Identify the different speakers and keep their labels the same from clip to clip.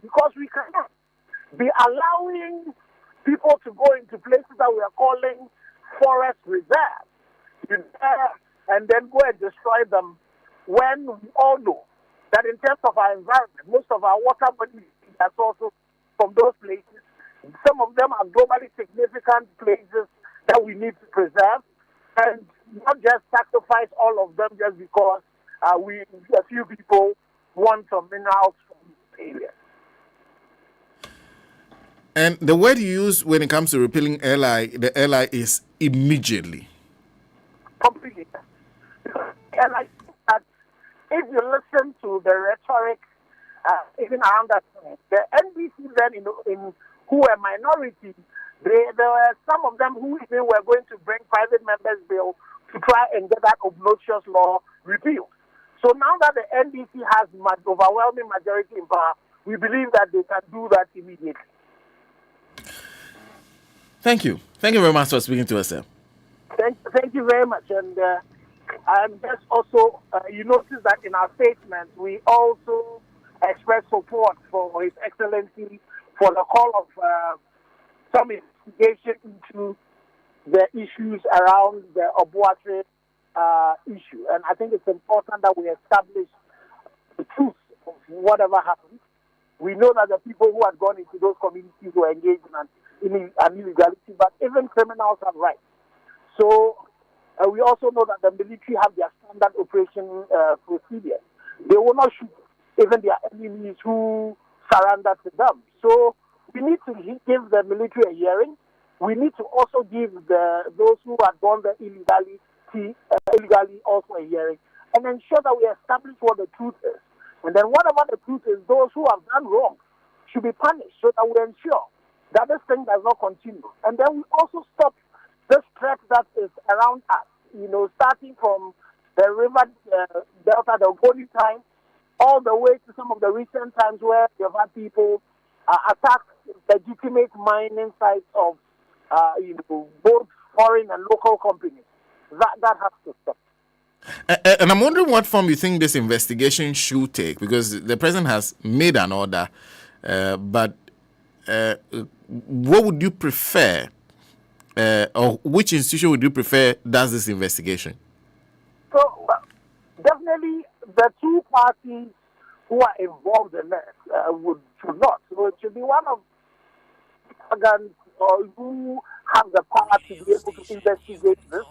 Speaker 1: because we cannot be allowing people to go into places that we are calling forest reserves, and then go and destroy them when we all know that in terms of our environment, most of our water bodies are also from those places. Some of them are globally significant places that we need to preserve, and not just sacrifice all of them just because a few people want some minerals from this area.
Speaker 2: And the word you use when it comes to repealing LI, the LI is immediately.
Speaker 1: Completely. And I think that if you listen to the rhetoric, even around that time, the NBC then in who were minority, there were some of them who even were going to bring private members' bill to try and get that obnoxious law repealed. So now that the NDC has overwhelming majority in power, we believe that they can do that immediately.
Speaker 2: Thank you. Thank you very much for speaking to us, sir.
Speaker 1: Thank you very much. And just also, you notice that in our statement, we also express support for His Excellency for the call of some investigation into the issues around the Obuatre issue. And I think it's important that we establish the truth of whatever happened. We know that the people who had gone into those communities were engaged in an illegality, but even criminals have rights. So we also know that the military have their standard operation procedures. They will not shoot even their enemies who surrender to them. So we need to give the military a hearing. We need to also give those who had gone there illegally also a hearing, and ensure that we establish what the truth is. And then whatever the truth is, those who have done wrong should be punished, so that we ensure that this thing does not continue. And then we also stop this threat that is around us, starting from the river delta, the Ogoni time, all the way to some of the recent times where you've had people attack legitimate mining sites of both foreign and local companies. That has to stop.
Speaker 2: And I'm wondering what form you think this investigation should take, because the president has made an order, but what would you prefer, or which institution would you prefer does this investigation?
Speaker 1: So, definitely the two parties who are involved in it should not. So it should be one of the organs who have the power to be able to investigate this.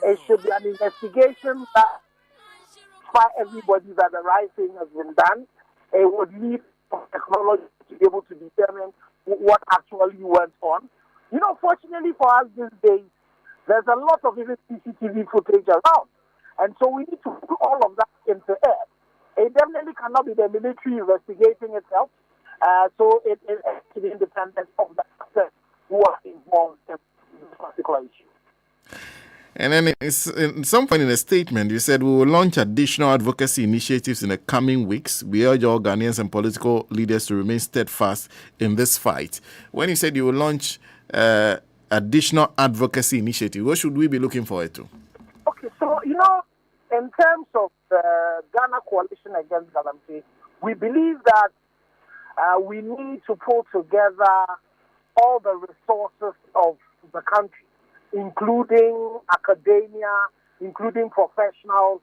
Speaker 1: It should be an investigation that by everybody that the right thing has been done. It would need technology to be able to determine what actually went on. Fortunately for us these days, there's a lot of even CCTV footage around. And so we need to put all of that into air. It definitely cannot be the military investigating itself. So it has to be independent of the actors who are involved in this particular issue.
Speaker 2: And then at some point in a statement, you said we will launch additional advocacy initiatives in the coming weeks. We urge all Ghanaians and political leaders to remain steadfast in this fight. When you said you will launch additional advocacy initiatives, what should we be looking forward to?
Speaker 1: Okay, so, in terms of the Ghana Coalition Against Galamsey, we believe that we need to pull together all the resources of the country, including academia, including professionals,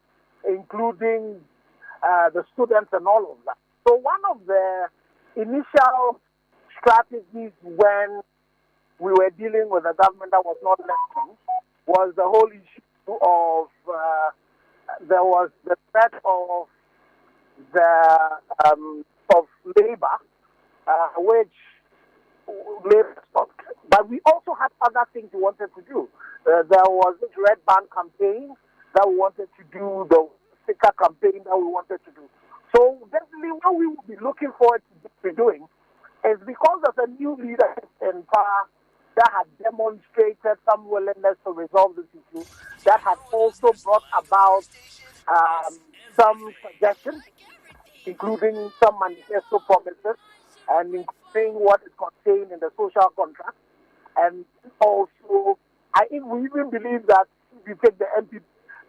Speaker 1: including the students and all of that. So one of the initial strategies when we were dealing with a government that was not listening was the whole issue of there was the threat of labor, which labor stopped. But we also had other things we wanted to do. There was this Red Band campaign that we wanted to do, the sticker campaign that we wanted to do. So definitely what we will be looking forward to doing is, because there's a new leader in power that had demonstrated some willingness to resolve this issue, that had also brought about some suggestions, including some manifesto promises, and including what is contained in the social contract. And also, we even believe that if you take the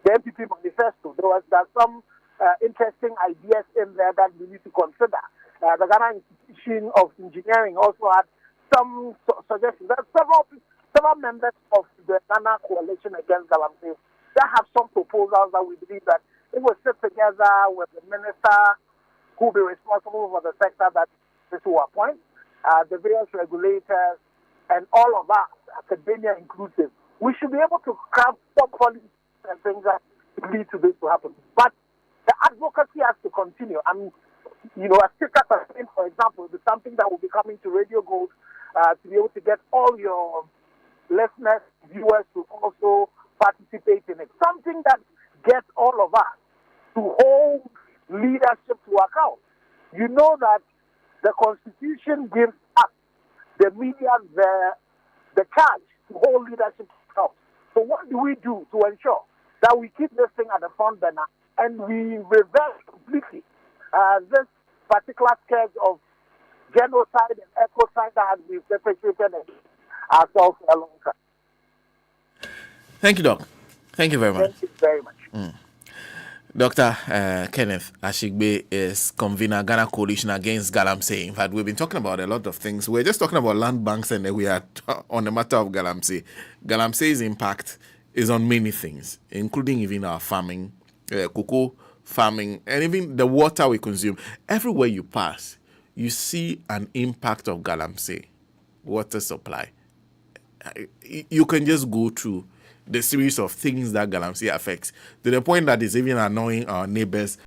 Speaker 1: MPP manifesto, there's some interesting ideas in there that we need to consider. The Ghana Association of Engineering also had some suggestions. There are several members of the Ghana Coalition Against Galamsey that have some proposals that we believe that if we sit together with the minister who will be responsible for the sector that this will appoint, the various regulators, and all of us, academia inclusive, we should be able to craft some policies and things that lead to this to happen. But the advocacy has to continue. I mean, a sticker campaign, for example, is something that will be coming to Radio Gold to be able to get all your listeners, viewers to also participate in it. Something that gets all of us to hold leadership to account. You know that the Constitution gives us, the media, the charge to hold leadership to account. So what do we do to ensure that we keep this thing at the front burner and we reverse completely this particular scourge of genocide and ecocide that has been perpetrated against ourselves for a long time?
Speaker 2: Thank you, Doc. Thank you very much.
Speaker 1: Thank you very much.
Speaker 2: Dr. Kenneth Ashigbe is convener Ghana Coalition Against Galamsey. In fact, we've been talking about a lot of things. We're just talking about land banks, and then we are on the matter of Galamsey. Galamsey's impact is on many things, including even our farming, cocoa farming, and even the water we consume. Everywhere you pass, you see an impact of Galamsey water supply. You can just go through the series of things that Galamsey affects to the point that it's even annoying our neighbors